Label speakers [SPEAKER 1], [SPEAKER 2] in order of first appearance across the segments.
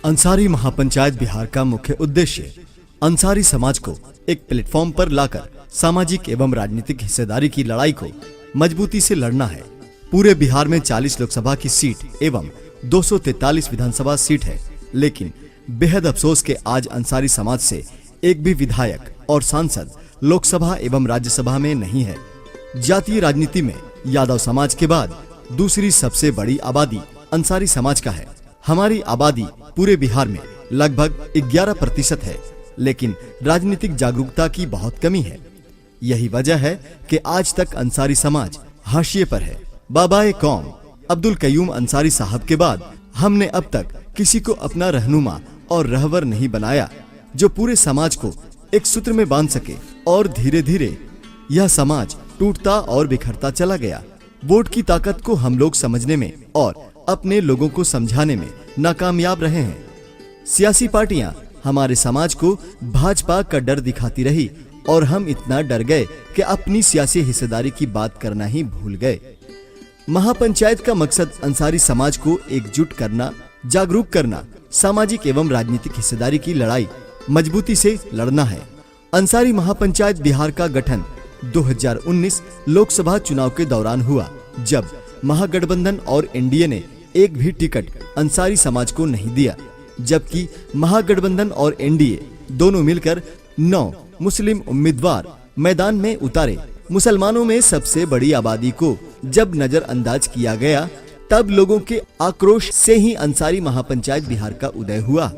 [SPEAKER 1] अंसारी महापंचायत बिहार का मुख्य उद्देश्य अंसारी समाज को एक प्लेटफॉर्म पर लाकर सामाजिक एवं राजनीतिक हिस्सेदारी की लड़ाई को मजबूती से लड़ना है। पूरे बिहार में 40 लोकसभा की सीट एवं 243 विधानसभा सीट है, लेकिन बेहद अफसोस के आज अंसारी समाज से एक भी विधायक और सांसद लोकसभा एवं राज्यसभा में नहीं है। जातीय राजनीति में यादव समाज के बाद दूसरी सबसे बड़ी आबादी अंसारी समाज का है। हमारी आबादी पूरे बिहार में लगभग 11% है, लेकिन राजनीतिक जागरूकता की बहुत कमी है। यही वजह है कि आज तक अंसारी समाज हाशिए पर है। बाबाए कौम अब्दुल कयूम अंसारी साहब के बाद हमने अब तक किसी को अपना रहनुमा और रहबर नहीं बनाया जो पूरे समाज को एक सूत्र में बांध सके, और धीरे धीरे यह समाज टूटता और बिखरता चला गया। वोट की ताकत को हम लोग समझने में और अपने लोगों को समझाने में नाकामयाब रहे हैं। सियासी पार्टियां हमारे समाज को भाजपा का डर दिखाती रही और हम इतना डर गए कि अपनी सियासी हिस्सेदारी की बात करना ही भूल गए। महापंचायत का मकसद अंसारी समाज को एकजुट करना, जागरूक करना, सामाजिक एवं राजनीतिक हिस्सेदारी की लड़ाई मजबूती से लड़ना है। अंसारी महापंचायत बिहार का गठन 2019 लोकसभा चुनाव के दौरान हुआ, जब महागठबंधन और एनडीए ने एक भी टिकट अंसारी समाज को नहीं दिया, जबकि महागठबंधन और एनडीए दोनों मिलकर 9 मुस्लिम उम्मीदवार मैदान में उतारे। मुसलमानों में सबसे बड़ी आबादी को जब नजरअंदाज किया गया, तब लोगों के आक्रोश से ही अंसारी महापंचायत बिहार का उदय हुआ।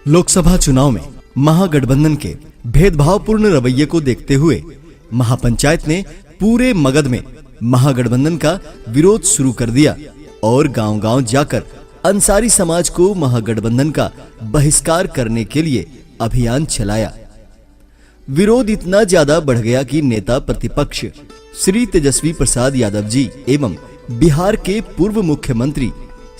[SPEAKER 1] लोकसभा चुनाव में महागठबंधन के भेदभावपूर्ण रवैये को देखते हुए महापंचायत ने पूरे मगध में महागठबंधन का विरोध शुरू कर दिया और गांव-गांव जाकर अंसारी समाज को महागठबंधन का बहिष्कार करने के लिए अभियान चलाया। विरोध इतना ज्यादा बढ़ गया कि नेता प्रतिपक्ष श्री तेजस्वी प्रसाद यादव जी एवं बिहार के पूर्व मुख्यमंत्री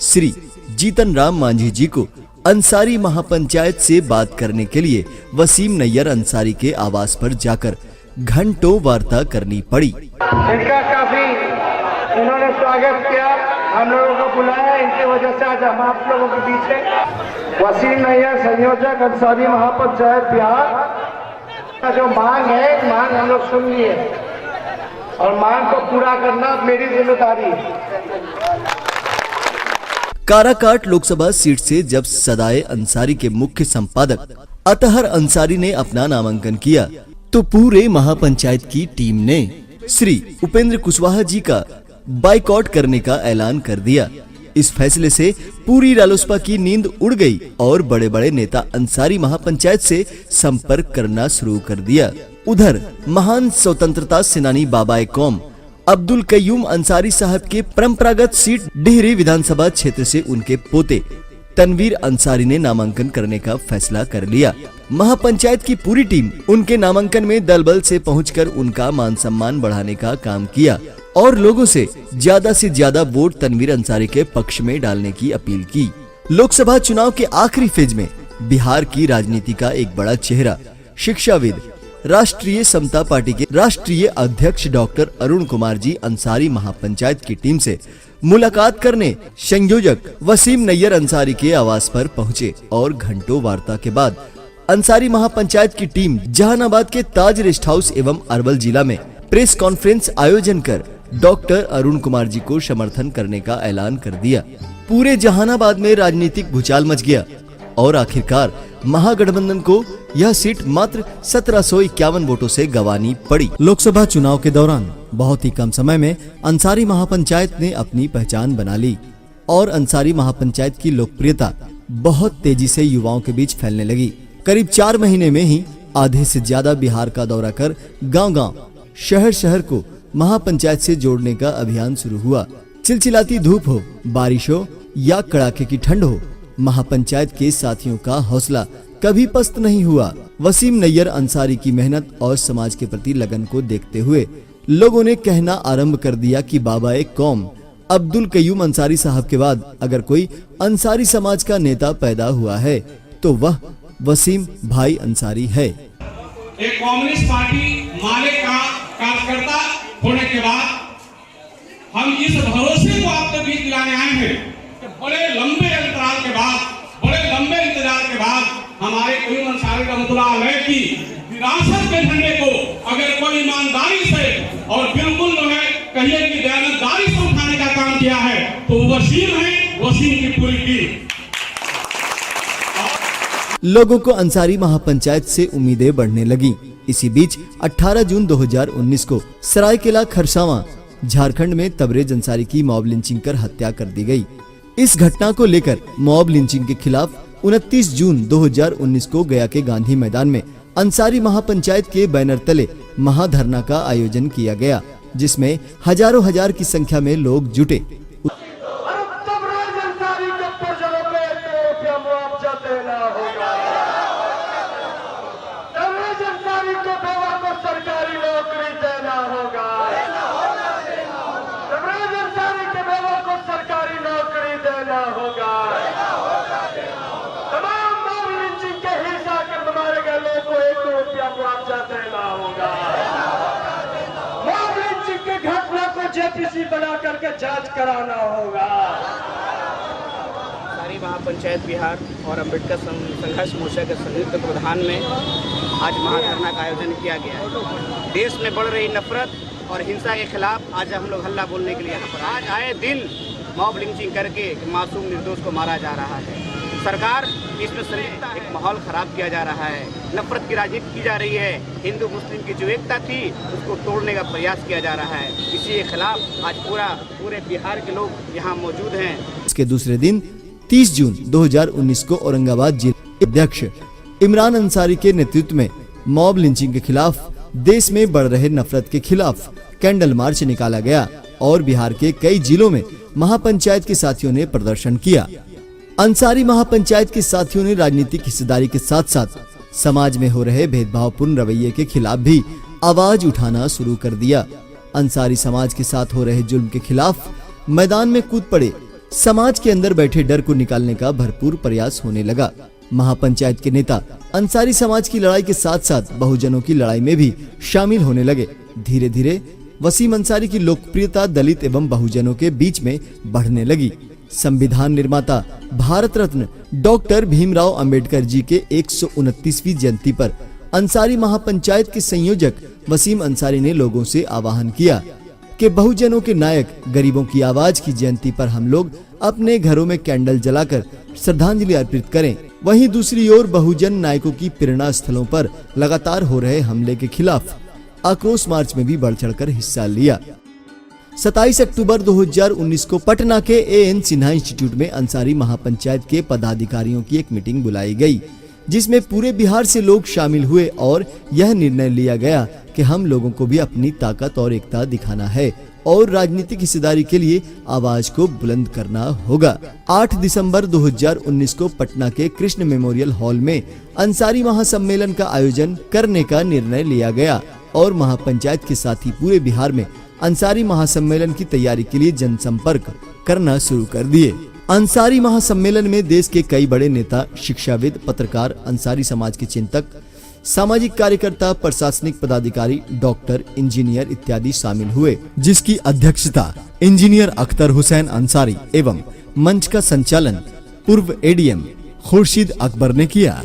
[SPEAKER 1] श्री जीतन राम मांझी जी को अंसारी महापंचायत से बात करने के लिए वसीम नैयर अंसारी के आवास पर जाकर घंटों वार्ता करनी पड़ी।
[SPEAKER 2] इनका काफी उन्होंने स्वागत किया, हम लोगों को बुलाया, इनकी वजह से आज हम आप लोगों के बीच है। वसीम नैयर, संयोजक अंसारी महापंचायत बिहार का जो मांग है, मांग हम लोग सुन लिए और मांग को पूरा करना मेरी जिम्मेदारी है।
[SPEAKER 1] काराकाट लोकसभा सीट से जब सदाए अंसारी के मुख्य संपादक अतहर अंसारी ने अपना नामांकन किया, तो पूरे महापंचायत की टीम ने श्री उपेंद्र कुशवाहा जी का बाइकआउट करने का ऐलान कर दिया। इस फैसले से पूरी रालोसपा की नींद उड़ गई और बड़े बड़े नेता अंसारी महापंचायत से संपर्क करना शुरू कर दिया। उधर महान स्वतंत्रता सेनानी बाबाए कौम अब्दुल कयूम अंसारी साहब के परंपरागत सीट डिहरी विधानसभा क्षेत्र से उनके पोते तनवीर अंसारी ने नामांकन करने का फैसला कर लिया। महापंचायत की पूरी टीम उनके नामांकन में दल बल से पहुंचकर उनका मान सम्मान बढ़ाने का काम किया और लोगों से ज्यादा वोट तनवीर अंसारी के पक्ष में डालने की अपील की। लोकसभा चुनाव के आखिरी फेज में बिहार की राजनीति का एक बड़ा चेहरा, शिक्षाविद, राष्ट्रीय समता पार्टी के राष्ट्रीय अध्यक्ष डॉक्टर अरुण कुमार जी अंसारी महापंचायत की टीम से मुलाकात करने संयोजक वसीम नैयर अंसारी के आवास पर पहुंचे और घंटों वार्ता के बाद अंसारी महापंचायत की टीम जहानाबाद के ताज रेस्ट हाउस एवं अरवल जिला में प्रेस कॉन्फ्रेंस आयोजन कर डॉक्टर अरुण कुमार जी को समर्थन करने का ऐलान कर दिया। पूरे जहानाबाद में राजनीतिक भूचाल मच गया और आखिरकार महागठबंधन को यह सीट मात्र 1751 वोटों से गंवानी पड़ी। लोकसभा चुनाव के दौरान बहुत ही कम समय में अंसारी महापंचायत ने अपनी पहचान बना ली और अंसारी महापंचायत की लोकप्रियता बहुत तेजी से युवाओं के बीच फैलने लगी। करीब 4 महीने में ही आधे से ज्यादा बिहार का दौरा कर गांव-गांव, शहर-शहर को महापंचायत से जोड़ने का अभियान शुरू हुआ। चिलचिलाती धूप हो, बारिश हो या कड़ाके की ठंड हो, महापंचायत के साथियों का हौसला कभी पस्त नहीं हुआ। वसीम नैयर अंसारी की मेहनत और समाज के प्रति लगन को देखते हुए लोगों ने कहना आरंभ कर दिया कि बाबाए कौम अब्दुल कयूम अंसारी साहब के बाद अगर कोई अंसारी समाज का नेता पैदा हुआ है तो वह वसीम भाई अंसारी है।
[SPEAKER 3] एक कम्युनिस्ट पार्टी माले का कार्यकर्ता होने के बाद हम इस भरोसे को आपके बीच दिलाने आए हैं कि बड़े लंबे अंतराल के बाद, बड़े लंबे रहमतुल्लाह की विरासत के झंडे को अगर कोई ईमानदारी से और बिल्कुल जो है कहिए कि दयानतदारी से उठाने का काम किया है तो वसीम है, वसीम की पूरी टीम।
[SPEAKER 1] लोगों को अंसारी महापंचायत से उम्मीदें बढ़ने लगी। इसी बीच 18 जून 2019 को सरायकेला खरसावां झारखंड में तबरेज अंसारी की मॉब लिंचिंग कर हत्या कर दी गई। इस घटना को लेकर मॉब लिंचिंग के खिलाफ 29 जून 2019 को गया के गांधी मैदान में अंसारी महापंचायत के बैनर तले महाधरना का आयोजन किया गया, जिसमें हजारों हजार की संख्या में लोग जुटे।
[SPEAKER 2] जेपीसी बना करके जांच कराना होगा।
[SPEAKER 4] अंसारी महापंचायत बिहार और अम्बेडकर संघर्ष मोर्चा के संयुक्त तत्वाधान में आज महाधरना का आयोजन किया गया है। देश में बढ़ रही नफरत और हिंसा के खिलाफ आज हम लोग हल्ला बोलने के लिए यहाँ पर आज आए दिन मॉब लिंचिंग करके मासूम निर्दोष को मारा जा रहा है। सरकार इसमें संलिप्तता है, एक माहौल खराब किया जा रहा है, नफरत की राजनीति की जा रही है। हिंदू मुस्लिम की जो एकता थी उसको तोड़ने का प्रयास किया जा रहा है। इसी के खिलाफ आज पूरे बिहार के लोग यहाँ मौजूद हैं।
[SPEAKER 1] इसके दूसरे दिन 30 जून 2019 को औरंगाबाद जिला अध्यक्ष इमरान अंसारी के नेतृत्व में मॉब लिंचिंग के खिलाफ देश में बढ़ रहे नफरत के खिलाफ कैंडल मार्च निकाला गया और बिहार के कई जिलों में महापंचायत के साथियों ने प्रदर्शन किया। अंसारी महापंचायत के साथियों ने राजनीतिक हिस्सेदारी के साथ साथ समाज में हो रहे भेदभावपूर्ण रवैये के खिलाफ भी आवाज उठाना शुरू कर दिया। अंसारी समाज के साथ हो रहे जुल्म के खिलाफ मैदान में कूद पड़े। समाज के अंदर बैठे डर को निकालने का भरपूर प्रयास होने लगा। महापंचायत के नेता अंसारी समाज की लड़ाई के साथ साथ बहुजनों की लड़ाई में भी शामिल होने लगे। धीरे धीरे वसीम अंसारी की लोकप्रियता दलित एवं बहुजनों के बीच में बढ़ने लगी। संविधान निर्माता भारत रत्न डॉक्टर भीमराव अंबेडकर जी के 129वीं जयंती पर अंसारी महापंचायत के संयोजक वसीम अंसारी ने लोगों से आह्वान किया कि बहुजनों के नायक गरीबों की आवाज की जयंती पर हम लोग अपने घरों में कैंडल जलाकर श्रद्धांजलि अर्पित करें। वहीं दूसरी ओर बहुजन नायकों की प्रेरणा स्थलों पर लगातार हो रहे हमले के खिलाफ आक्रोश मार्च में भी बढ़ चढ़कर हिस्सा लिया। 27 अक्टूबर 2019 को पटना के A.N. सिन्हा इंस्टीट्यूट में अंसारी महापंचायत के पदाधिकारियों की एक मीटिंग बुलाई गई, जिसमें पूरे बिहार से लोग शामिल हुए और यह निर्णय लिया गया कि हम लोगों को भी अपनी ताकत और एकता दिखाना है और राजनीतिक हिस्सेदारी के लिए आवाज को बुलंद करना होगा। 8 दिसंबर 2019 को पटना के कृष्ण मेमोरियल हॉल में अंसारी महासम्मेलन का आयोजन करने का निर्णय लिया गया और महापंचायत के साथ ही पूरे बिहार में अंसारी महासम्मेलन की तैयारी के लिए जनसंपर्क करना शुरू कर दिए। अंसारी महासम्मेलन में देश के कई बड़े नेता, शिक्षाविद, पत्रकार, अंसारी समाज के चिंतक, सामाजिक कार्यकर्ता, प्रशासनिक पदाधिकारी, डॉक्टर, इंजीनियर इत्यादि शामिल हुए, जिसकी अध्यक्षता इंजीनियर अख्तर हुसैन अंसारी एवं मंच का संचालन पूर्व ADM खुर्शीद अकबर ने किया।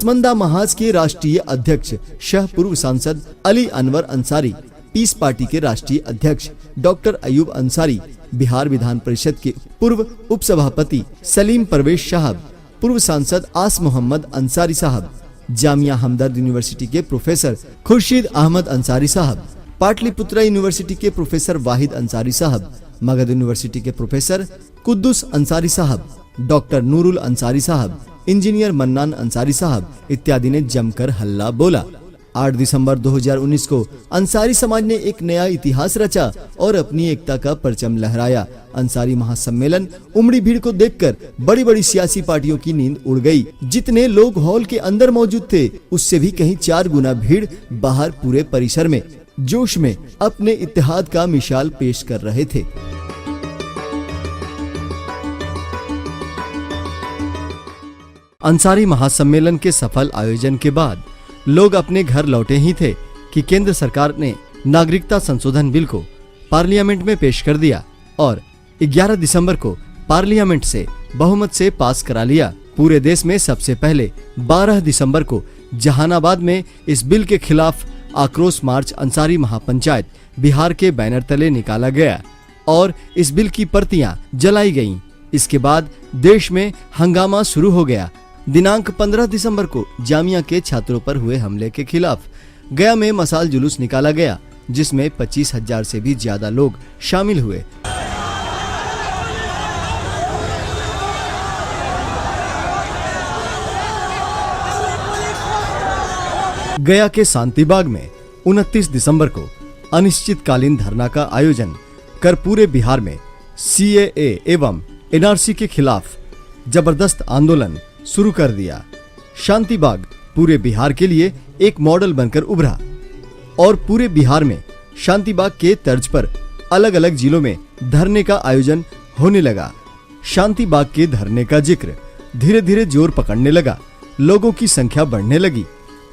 [SPEAKER 1] मंदा महाज के राष्ट्रीय अध्यक्ष शाह पूर्व सांसद अली अनवर अंसारी, पीस पार्टी के राष्ट्रीय अध्यक्ष डॉक्टर अयूब अंसारी, बिहार विधान परिषद के पूर्व उपसभापति सलीम परवेश साहब, पूर्व सांसद आस मोहम्मद अंसारी साहब, जामिया हमदर्द यूनिवर्सिटी के प्रोफेसर खुर्शीद अहमद अंसारी साहब, पाटलिपुत्रा यूनिवर्सिटी के प्रोफेसर वाहिद अंसारी साहब, मगध यूनिवर्सिटी के प्रोफेसर कुद्दुस अंसारी साहब, डॉक्टर नूरुल अंसारी साहब, इंजीनियर मन्नान अंसारी साहब इत्यादि ने जमकर हल्ला बोला। 8 दिसंबर 2019 को अंसारी समाज ने एक नया इतिहास रचा और अपनी एकता का परचम लहराया। अंसारी महासम्मेलन उमड़ी भीड़ को देखकर बड़ी बड़ी सियासी पार्टियों की नींद उड़ गई। जितने लोग हॉल के अंदर मौजूद थे उससे भी कहीं 4 गुना भीड़ बाहर पूरे परिसर में जोश में अपने इत्तेहाद का मिसाल पेश कर रहे थे। अंसारी महासम्मेलन के सफल आयोजन के बाद लोग अपने घर लौटे ही थे कि केंद्र सरकार ने नागरिकता संशोधन बिल को पार्लियामेंट में पेश कर दिया और 11 दिसंबर को पार्लियामेंट से बहुमत से पास करा लिया। पूरे देश में सबसे पहले 12 दिसंबर को जहानाबाद में इस बिल के खिलाफ आक्रोश मार्च अंसारी महापंचायत बिहार के बैनर तले निकाला गया और इस बिल की प्रतियां जलाई गईं। इसके बाद देश में हंगामा शुरू हो गया। दिनांक 15 दिसंबर को जामिया के छात्रों पर हुए हमले के खिलाफ गया में मसाल जुलूस निकाला गया, जिसमें 25,000 से भी ज्यादा लोग शामिल हुए। गया के शांतिबाग में 29 दिसंबर को अनिश्चितकालीन धरना का आयोजन कर पूरे बिहार में CAA एवं NRC के खिलाफ जबरदस्त आंदोलन शुरू कर दिया। शांतिबाग पूरे बिहार के लिए एक मॉडल बनकर उभरा और पूरे बिहार में शांतिबाग के तर्ज पर अलग अलग जिलों में धरने का आयोजन होने लगा। शांतिबाग के धरने का जिक्र धीरे धीरे जोर पकड़ने लगा। लोगों की संख्या बढ़ने लगी।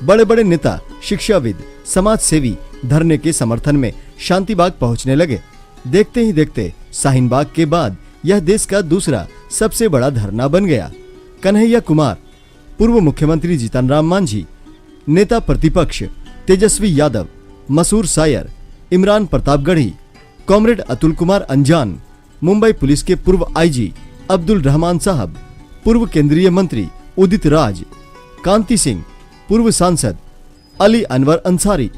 [SPEAKER 1] बड़े बड़े नेता, शिक्षाविद, समाज सेवी धरने के समर्थन में शांतिबाग पहुंचने लगे। देखते ही देखते शाहीनबाग के बाद यह देश का दूसरा सबसे बड़ा धरना बन गया। कन्हैया कुमार, पूर्व मुख्यमंत्री जीतन राम मांझी, नेता प्रतिपक्ष तेजस्वी यादव, मसूर सायर, इमरान प्रतापगढ़ी, कॉमरेड अतुल कुमार अंजान, मुंबई पुलिस के पूर्व IG अब्दुल रहमान साहब, पूर्व केंद्रीय मंत्री उदित राज, कांति सिंह, पूर्व सांसद अली अनवर अंसारी,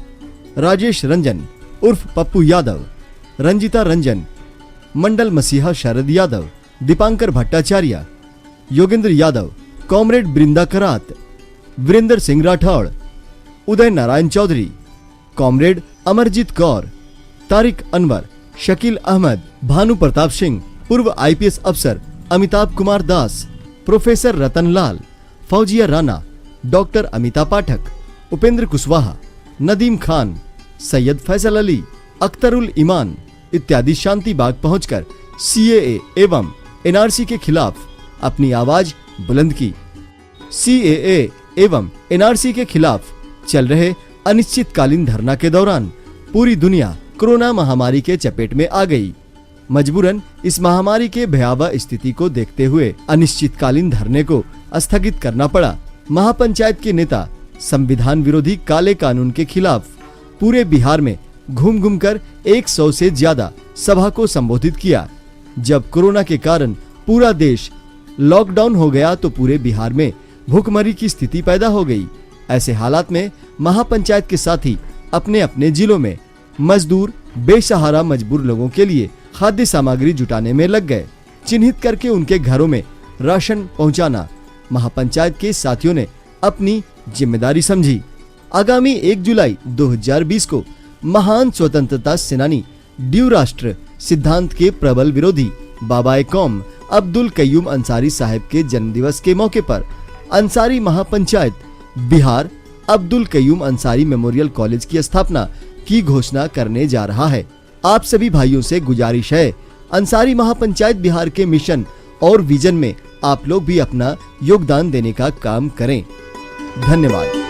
[SPEAKER 1] राजेश रंजन उर्फ पप्पू यादव, रंजिता रंजन, मंडल मसीहा शरद यादव, दीपांकर भट्टाचार्य, योगेंद्र यादव, कॉमरेड बृंदा करात, वीरेंद्र सिंह राठौड़, उदय नारायण चौधरी, कॉमरेड अमरजीत कौर, तारिक अनवर, शकील अहमद, भानु प्रताप सिंह, पूर्व IPS अफसर अमिताभ कुमार दास, प्रोफेसर रतन लाल, फौजिया राणा, डॉक्टर अमिता पाठक, उपेंद्र कुशवाहा, नदीम खान, सैयद फैसल अली, अख्तरुल ईमान इत्यादि शांतिबाग पहुंचकर CAA एवं NRC के खिलाफ अपनी आवाज बुलंद की। CAA एवं NRC के खिलाफ चल रहे अनिश्चितकालीन धरना के दौरान पूरी दुनिया कोरोना महामारी के चपेट में आ गई। मजबूरन इस महामारी के भयावह स्थिति को देखते हुए अनिश्चितकालीन धरने को स्थगित करना पड़ा। महापंचायत के नेता संविधान विरोधी काले कानून के खिलाफ पूरे बिहार में घूम घूम कर 100 से ज्यादा सभा को संबोधित किया। जब कोरोना के कारण पूरा देश लॉकडाउन हो गया तो पूरे बिहार में भूखमरी की स्थिति पैदा हो गई। ऐसे हालात में महापंचायत के साथी अपने अपने जिलों में मजदूर, बेसहारा मजबूर लोगों के लिए खाद्य सामग्री जुटाने में लग गए। चिन्हित करके उनके घरों में राशन पहुंचाना महापंचायत के साथियों ने अपनी जिम्मेदारी समझी। आगामी 1 जुलाई 2020 को महान स्वतंत्रता सेनानी ड्यू राष्ट्र सिद्धांत के प्रबल विरोधी बाबाए कौम अब्दुल कय्यूम अंसारी साहब के जन्मदिवस के मौके पर अंसारी महापंचायत बिहार अब्दुल कय्यूम अंसारी मेमोरियल कॉलेज की स्थापना की घोषणा करने जा रहा है। आप सभी भाइयों से गुजारिश है, अंसारी महापंचायत बिहार के मिशन और विजन में आप लोग भी अपना योगदान देने का काम करें। धन्यवाद।